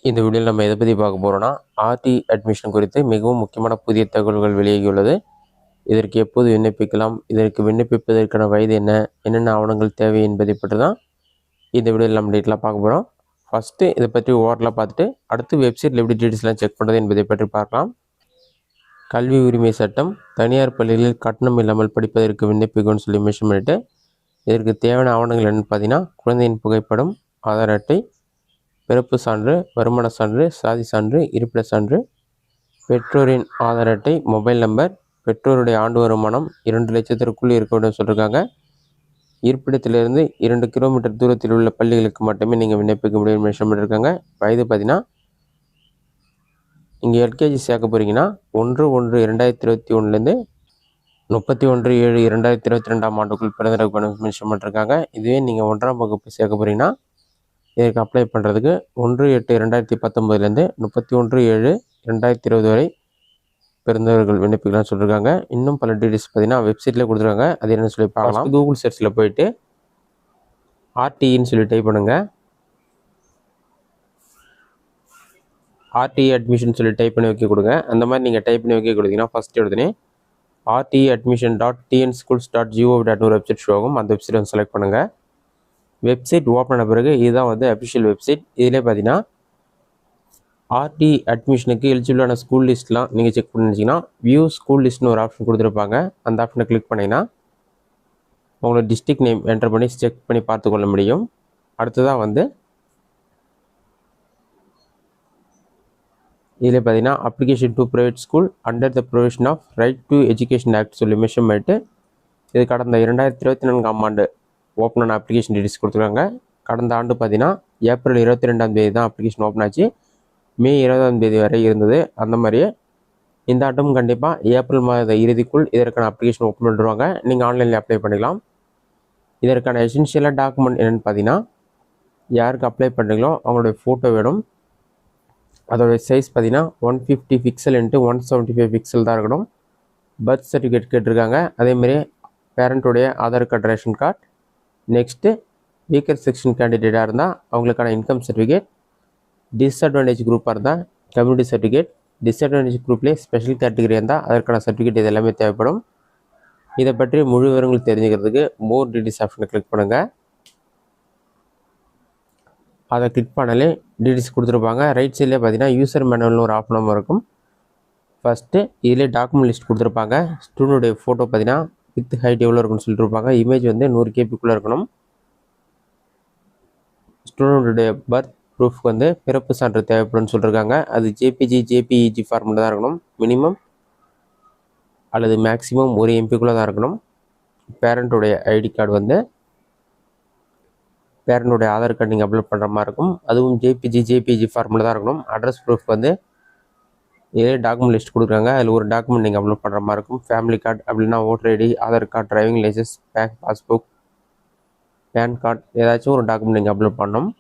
இந்த வீடியோவில் நம்ம எதை பற்றி பார்க்க போகிறோம்னா ஆர்டி அட்மிஷன் குறித்து மிகவும் முக்கியமான புதிய தகவல்கள் வெளியாகியுள்ளது. இதற்கு எப்போது விண்ணப்பிக்கலாம், இதற்கு விண்ணப்பிப்பதற்கான வயது என்ன, என்னென்ன ஆவணங்கள் தேவை என்பதை பற்றி தான் இந்த வீடியோவில் நம்ம டீட்டெயிலாக பார்க்க போகிறோம். ஃபஸ்ட்டு இதை பற்றி ஓவரலாக பார்த்துட்டு அடுத்து வெப்சைட்டில் எப்படி டீட்டெயில்ஸ்லாம் செக் பண்ணுறது என்பதை பற்றி பார்க்கலாம். கல்வி உரிமை சட்டம் தனியார் பள்ளிகளில் கட்டணம் இல்லாமல் படிப்பதற்கு விண்ணப்பிக்கும்னு சொல்லி மென்ஷன் பண்ணிவிட்டு இதற்கு தேவையான ஆவணங்கள் என்னென்னு பார்த்தீங்கன்னா குழந்தையின் புகைப்படம், ஆதார் அட்டை, பிறப்பு சான்று, வருமான சான்று, சாதி சான்று, இருப்பிட சான்று, பெற்றோரின் ஆதார் அட்டை, மொபைல் நம்பர், பெற்றோருடைய ஆண்டு வருமானம் 2 லட்சத்திற்குள் இருக்க வேண்டும் சொல்லியிருக்காங்க. இருப்பிடத்திலிருந்து 2 கிலோமீட்டர் தூரத்தில் உள்ள பள்ளிகளுக்கு மட்டுமே நீங்கள் விண்ணப்பிக்க முடியும் மென்ஷன் பண்ணியிருக்காங்க. வயது பார்த்தீங்கன்னா இங்கே எல்கேஜி சேர்க்க போகிறீங்கன்னா 1/1/2021 31/7/2022 ஆண்டுக்குள் பிறந்திருக்க மென்ஷன் பண்ணியிருக்காங்க. இதுவே நீங்கள் 1ஆம் வகுப்பு சேர்க்க போகிறீங்கன்னா இதற்கு அப்ளை பண்ணுறதுக்கு 1/8/2019 31/7/2020 வரை பிறந்தவர்கள் விண்ணப்பிக்கலாம்னு சொல்லியிருக்காங்க. இன்னும் பல டீட்டெயில்ஸ் பார்த்தீங்கன்னா வெப்சைட்டில் கொடுத்துருக்காங்க. அது என்னன்னு சொல்லி பார்க்கலாம். கூகுள் சர்ச்சில் போயிட்டு ஆர்டின்னு சொல்லி டைப் பண்ணுங்கள். ஆர்டி அட்மிஷன் சொல்லி டைப் பண்ணி வைக்க கொடுங்க. அந்த மாதிரி நீங்கள் டைப் பண்ணி வைக்க கொடுத்தீங்கன்னா ஃபஸ்ட் எடுத்துனே rtadmission.tnschools.gov.in ஒரு வெப்சைட் ஷோ ஆகும். அந்த வெப்சைட் வந்து செலக்ட் பண்ணுங்கள். வெப்சைட் ஓப்பன் ஆன பிறகு இதுதான் வந்து அஃபிஷியல் வெப்சைட். இதிலே பார்த்தீங்கன்னா ஆர்டி அட்மிஷனுக்கு எலிஜிபிளான ஸ்கூல் லிஸ்ட்லாம் நீங்கள் செக் பண்ணிச்சிங்கன்னா வியூ ஸ்கூல் லிஸ்ட்னு ஒரு ஆப்ஷன் கொடுத்துருப்பாங்க. அந்த ஆப்ஷனை கிளிக் பண்ணிங்கன்னா உங்களோட டிஸ்ட்ரிக்ட் நேம் என்டர் பண்ணி செக் பண்ணி பார்த்துக்கொள்ள முடியும். அடுத்ததாக வந்து இதில் பார்த்தீங்கன்னா application to private school under the provision of right to education act சொல்லி மென்ஷன் பண்ணிட்டு இது கடந்த 2024 ஆண்டு ஓப்பன் ஆன அப்ளிகேஷன் டீட்டெயில்ஸ் கொடுத்துருக்காங்க. கடந்த ஆண்டு பார்த்தீங்கன்னா ஏப்ரல் 22 தான் அப்ளிகேஷன் ஓப்பன் ஆச்சு. மே 20 வரை இருந்தது. அந்த மாதிரியே இந்த ஆண்டும் கண்டிப்பாக ஏப்ரல் மாத இறுதிக்குள் இதற்கான அப்ளிகேஷன் ஓப்பன் பண்ணிடுவாங்க. நீங்கள் ஆன்லைனில் அப்ளை பண்ணிக்கலாம். இதற்கான எசென்ஷியலாக டாக்குமெண்ட் என்னென்னு பார்த்தீங்கன்னா யாருக்கு அப்ளை பண்ணுறீங்களோ அவங்களுடைய ஃபோட்டோ வேணும். அதோடைய சைஸ் பார்த்தீங்கன்னா 150 பிக்சல் × 175 பிக்சல் தான் இருக்கணும். பர்த் சர்டிஃபிகேட் கேட்டிருக்காங்க. அதேமாதிரி பேரண்ட்டுடைய Aadhaar card, ration card. Next weaker section கேண்டிடேட்டாக இருந்தால் அவங்களுக்கான இன்கம் சர்டிஃபிகேட், டிஸ்அட்வான்டேஜ் குரூப்பாக இருந்தால் கம்யூனிட்டி சர்டிஃபிகேட், டிஸ்அட்வான்டேஜ் குரூப்லேயே ஸ்பெஷல் கேட்டகரி இருந்தால் அதற்கான சர்டிஃபிகேட் இது எல்லாமே தேவைப்படும். இதை பற்றி முழு விவரங்கள் தெரிஞ்சுக்கிறதுக்கு மோர் டீட்டெயில்ஸ் ஆப்ஷனை கிளிக் பண்ணுங்கள். அதை கிளிக் பண்ணாலே டீட்டெயில்ஸ் கொடுத்துருப்பாங்க. ரைட் சைட்லேயே பார்த்தீங்கன்னா யூசர் மேனுவல்னு ஒரு ஆப்ஷனும் இருக்கும். ஃபஸ்ட்டு இதிலே டாக்குமெண்ட் லிஸ்ட் கொடுத்துருப்பாங்க. ஸ்டூடெண்ட்டுடைய ஃபோட்டோ பார்த்தீங்கன்னா வித் ஹைட் எவ்வளோ இருக்குன்னு சொல்லிட்டு இருப்பாங்க. இமேஜ் வந்து 100 KB இருக்கணும். ஸ்டூடெண்ட்டுடைய பர்த் ப்ரூஃப்க்கு வந்து பிறப்பு சான்று தேவைப்படும்னு சொல்லியிருக்காங்க. அது ஜேபிஜி ஃபார்மெட்டில் தான் இருக்கணும். மினிமம் அல்லது மேக்ஸிமம் 1 MB தான் இருக்கணும். பேரண்ட்டுடைய ஐடி கார்டு வந்து பேரண்ட்டுடைய ஆதார் கார்டு நீங்கள் அப்லோட் பண்ணுற மாதிரி இருக்கும். அதுவும் ஜேபிஜி ஃபார்மெட்டில் தான் இருக்கணும். அட்ரஸ் ப்ரூஃப் வந்து இதே டாக்குமெண்ட் லிஸ்ட் கொடுக்குறாங்க. அதில் ஒரு டாக்குமெண்ட் நீங்கள் அப்லோட் பண்ணுற மாதிரி இருக்கும். ஃபேமிலி கார்டு அப்படின்னா voter ID, Aadhaar card, driving licence, bank passbook, PAN card ஏதாச்சும் ஒரு டாக்குமெண்ட் நீங்கள் அப்லோட் பண்ணணும்.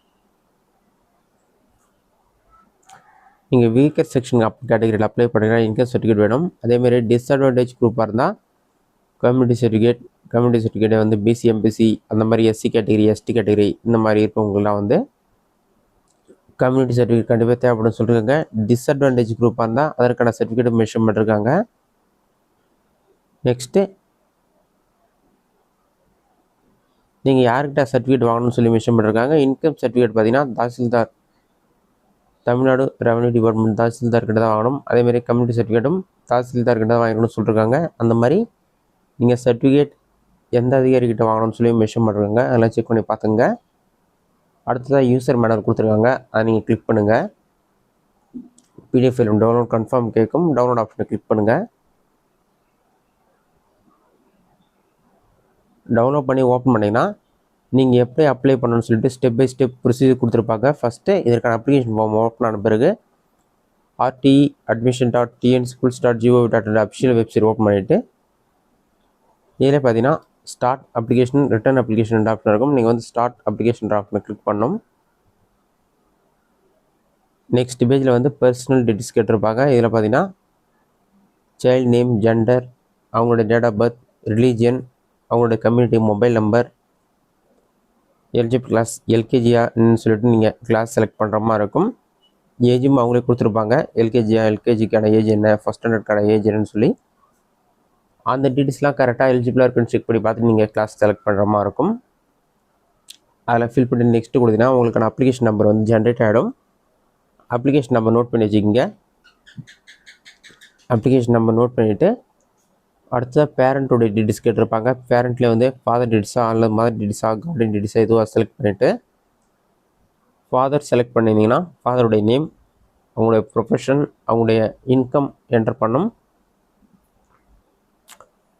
நீங்கள் வீக்கர் செக்ஷன் கேட்டகரியில் அப்ளை பண்ணிங்கன்னா இன்கம் சர்டிஃபிகேட் வேணும். அதேமாதிரி டிஸ்அட்வான்டேஜ் குரூப்பாக இருந்தால் கம்யூனிட்டி சர்டிஃபிகேட் வந்து பிசி, எம்பிசி அந்த மாதிரி எஸ்சி கேட்டகரி, எஸ்டி கேட்டகரி இந்த மாதிரி இருக்கவங்களாம் வந்து கம்யூனிட்டி சர்டிஃபிகேட் கண்டிப்பாக தேவைப்படும் சொல்லியிருக்காங்க. டிஸ்அட்வான்டேஜ் குரூப்பாக இருந்தால் அதற்கான சர்டிஃபிகேட் மென்ஷன் பண்ணியிருக்காங்க. நெக்ஸ்ட்டு நீங்கள் யார்கிட்ட சர்டிஃபிகேட் வாங்கணும்னு சொல்லி மென்ஷன் பண்ணியிருக்காங்க. இன்கம் சர்டிஃபிகேட் பார்த்தீங்கன்னா தாசில்தார், தமிழ்நாடு ரெவன்யூ டிபார்ட்மெண்ட் தாசில்தார்கிட்ட தான் வாங்கணும். அதேமாதிரி கம்யூனிட்டி சர்டிஃபிகேட்டும் தாசில்தார்கிட்ட தான் வாங்கணும்னு சொல்லியிருக்காங்க. அந்த மாதிரி நீங்கள் சர்டிஃபிகேட் எந்த அதிகாரிகிட்ட வாங்கணும்னு சொல்லி மென்ஷன் பண்ணுறாங்க. அதெல்லாம் செக் பண்ணி பார்த்துங்க. அடுத்ததாக யூசர் மேனுவல் கொடுத்துருக்காங்க. அதை நீங்கள் கிளிக் பண்ணுங்கள். பிடிஎஃப் ஃபைல் டவுன்லோட் கன்ஃபார்ம் கேட்கும். டவுன்லோட் ஆப்ஷனை கிளிக் பண்ணுங்கள். டவுன்லோட் பண்ணி ஓப்பன் பண்ணிங்கன்னா நீங்கள் எப்படி அப்ளை பண்ணணும்னு சொல்லிட்டு ஸ்டெப் பை ஸ்டெப் ப்ரொசீஜர் கொடுத்துருப்பாங்க. ஃபஸ்ட்டு இதற்கான அப்ளிகேஷன் ஃபார்ம் ஓப்பன் ஆன பிறகு rtadmission.tnschools.gov.in அஃபிஷியல் வெப்சைட் ஓப்பன் பண்ணிவிட்டு இதில் பார்த்தீங்கன்னா start application, return application option இருக்கும். நீங்கள் வந்து ஸ்டார்ட் அப்ளிகேஷன் ஆப்ஷனை கிளிக் பண்ணணும். நெக்ஸ்ட் பேஜில் வந்து பர்சனல் டீட்டெயில்ஸ் கேட்டிருப்பாங்க. இதில் பார்த்தீங்கன்னா சைல்டு நேம், ஜெண்டர், அவங்களோட டேட் ஆஃப் பர்த், ரிலீஜியன், அவங்களோட community, mobile number, eligible class எல்கேஜியான்னு சொல்லிட்டு நீங்கள் கிளாஸ் செலக்ட் பண்ணுற மாதிரி இருக்கும். ஏஜும் அவங்களே கொடுத்துருப்பாங்க. எல்கேஜிக்கான ஏஜ் என்ன, ஃபஸ்ட் ஸ்டாண்டர்டுக்கான ஏஜ் என்னன்னு சொல்லி அந்த டீட்டெயில்ஸ்லாம் கரெக்டாக எலிஜிபிளாக இருக்குன்னு செக் பண்ணி பார்த்துட்டு நீங்கள் கிளாஸ் செலக்ட் பண்ணுற மாதிரி இருக்கும். அதில் ஃபில் பண்ணி நெக்ஸ்ட்டு கொடுத்தீங்கன்னா உங்களுக்கான அப்ளிகேஷன் நம்பர் வந்து ஜென்ரேட் ஆகிடும். அப்ளிகேஷன் நம்பர் நோட் பண்ணி வச்சுக்கிங்க. அப்ளிகேஷன் நம்பர் நோட் பண்ணிவிட்டு அடுத்த பேரண்ட்டோடைய டீட்டெயில்ஸ் கேட்டிருப்பாங்க. பேரண்ட்லேயே வந்து ஃபாதர் டீட்டெயில்ஸாக அல்லது மதர் டீட்டெயில்ஸாக கார்டியன் டீட்டெயில்ஸாக எதுவாக செலக்ட் பண்ணிவிட்டு ஃபாதர் செலக்ட் பண்ணியிருந்தீங்கன்னா ஃபாதருடைய நேம், அவங்களுடைய ப்ரொஃபஷன், அவங்களுடைய இன்கம் என்டர் பண்ணும்.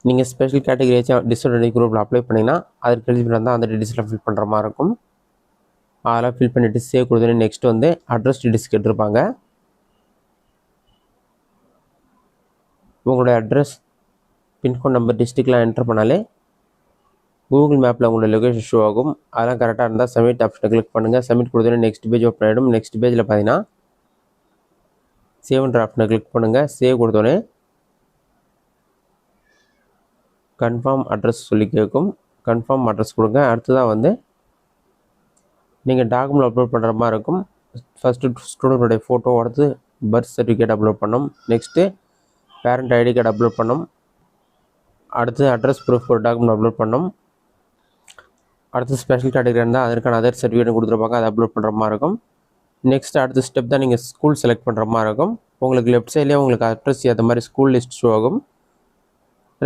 நீங்கள் ஸ்பெஷல் கேட்டகரி டிஸ்அட்வான்டேஜ் குரூப்பில் அப்ளை பண்ணிங்கன்னா அதற்கு எலிஜிபிள் இருந்தால் அந்த டீட்டெயில்ஸில் ஃபில் பண்ணுற மாதிரி இருக்கும். அதெல்லாம் ஃபில் பண்ணிவிட்டு சேவ் கொடுத்தோன்னே நெக்ஸ்ட் வந்து அட்ரஸ் டீட்டெயில்ஸ் கேட்டிருப்பாங்க. உங்களுடைய அட்ரஸ், பின்கோட் நம்பர், டிஸ்ட்ரிக்ட்லாம் என்டர் பண்ணாலே கூகுள் மேப்பில் உங்களோட லொகேஷன் ஷோ ஆகும். அதெல்லாம் கரெக்டாக இருந்தால் சப்மிட் ஆப்ஷனை கிளிக் பண்ணுங்கள். சப்மிட் கொடுத்தோன்னே நெக்ஸ்ட் பேஜ் ஓப்பன் ஆகிடும். நெக்ஸ்ட் பேஜில் பார்த்தீங்கன்னா சேவ்ன்ற ஆப்ஷனை கிளிக் பண்ணுங்கள். சேவ் கொடுத்தோன்னே கன்ஃபார்ம் அட்ரஸ் சொல்லி கேட்கும். கன்ஃபார்ம் அட்ரஸ் கொடுங்க. அடுத்ததாக வந்து நீங்கள் டாக்குமெண்ட் அப்லோட் பண்ணுற மாதிரி இருக்கும். ஃபஸ்ட்டு ஸ்டூடெண்ட்டோடைய ஃபோட்டோ, அடுத்து பர்த் சர்டிஃபிகேட் அப்லோட் பண்ணோம். Next parent ID card upload பண்ணோம். அடுத்து அட்ரஸ் ப்ரூஃப் ஒரு டாக்குமெண்ட் அப்லோட் பண்ணோம். அடுத்து ஸ்பெஷல் கேட்டகரி இருந்தால் அதற்கான அதர் சர்டிஃபிகேட் கொடுத்துருப்பாங்க, அதை அப்லோட் பண்ணுற மாதிரி இருக்கும். நெக்ஸ்ட் அடுத்த ஸ்டெப் தான் நீங்கள் ஸ்கூல் செலக்ட் பண்ணுற மாதிரி இருக்கும். உங்களுக்கு லெஃப்ட் சைட்லேயே உங்களுக்கு அட்ரஸ் ஏற்ற மாதிரி ஸ்கூல் லிஸ்ட் ஷோ ஆகும்.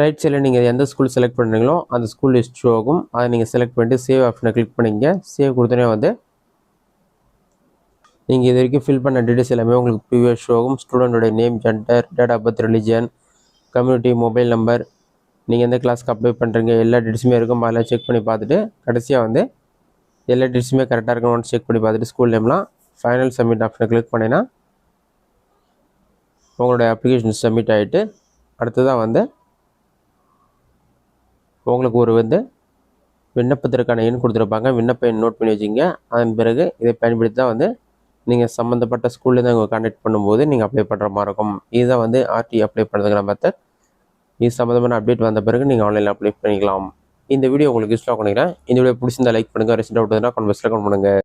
ரைட் சைடில் நீங்கள் எந்த ஸ்கூல் செலக்ட் பண்ணுறீங்களோ அந்த ஸ்கூல் லிஸ்ட் ஷோ ஆகும். அதை நீங்கள் செலக்ட் பண்ணிட்டு சேவ் ஆப்ஷனை கிளிக் பண்ணிங்க. சேவ் கொடுத்தோன்னே வந்து நீங்கள் இது வரைக்கும் ஃபில் பண்ண டீட்டெயில்ஸ் எல்லாமே உங்களுக்கு ப்ரீவியஸ் ஷோ ஆகும். ஸ்டூடெண்ட்டோட name, gender, date of birth, religion, community, mobile number, நீங்கள் எந்த கிளாஸ்க்கு அப்ளை பண்ணுறீங்க, எல்லா டீட்டெயில்ஸுமே இருக்கும். அதெல்லாம் செக் பண்ணி பார்த்துட்டு கடைசியாக வந்து எல்லா டீட்டெயில்ஸுமே கரெக்டாக இருக்கணும்னு செக் பண்ணி பார்த்துட்டு ஸ்கூல் நேம்லாம் ஃபைனல் சப்மிட் ஆப்ஷனை கிளிக் பண்ணினா உங்களோட அப்ளிகேஷன் சப்மிட் ஆகிட்டு அடுத்ததாக வந்து உங்களுக்கு ஒரு வந்து விண்ணப்பத்திற்கான எண் கொடுத்துருப்பாங்க. விண்ணப்ப எண் நோட் பண்ணி வச்சுங்க. அதன் பிறகு இதை பயன்படுத்தி தான் வந்து நீங்கள் சம்மந்தப்பட்ட ஸ்கூல்லேருந்து அவங்க கான்டாக்ட் பண்ணும்போது நீங்கள் அப்ளை பண்ணுற மாதிரி இருக்கும். இதுதான் வந்து ஆர்டி அப்ளை பண்ணுறதுக்கான மெத்தட். இது சம்மந்தமான அப்டேட் வந்த பிறகு நீங்கள் ஆன்லைனில் அப்ளை பண்ணிக்கலாம். இந்த வீடியோ உங்களுக்கு யூஸ்ஃபுல்லாக பண்ணிக்கிறேன். இந்த வீடியோ பிடிச்சிருந்தா லைக் பண்ணுங்கள். ரெசிட் அவுட் கமெண்ட் பாக்ஸில் கமெண்ட் பண்ணுங்கள்.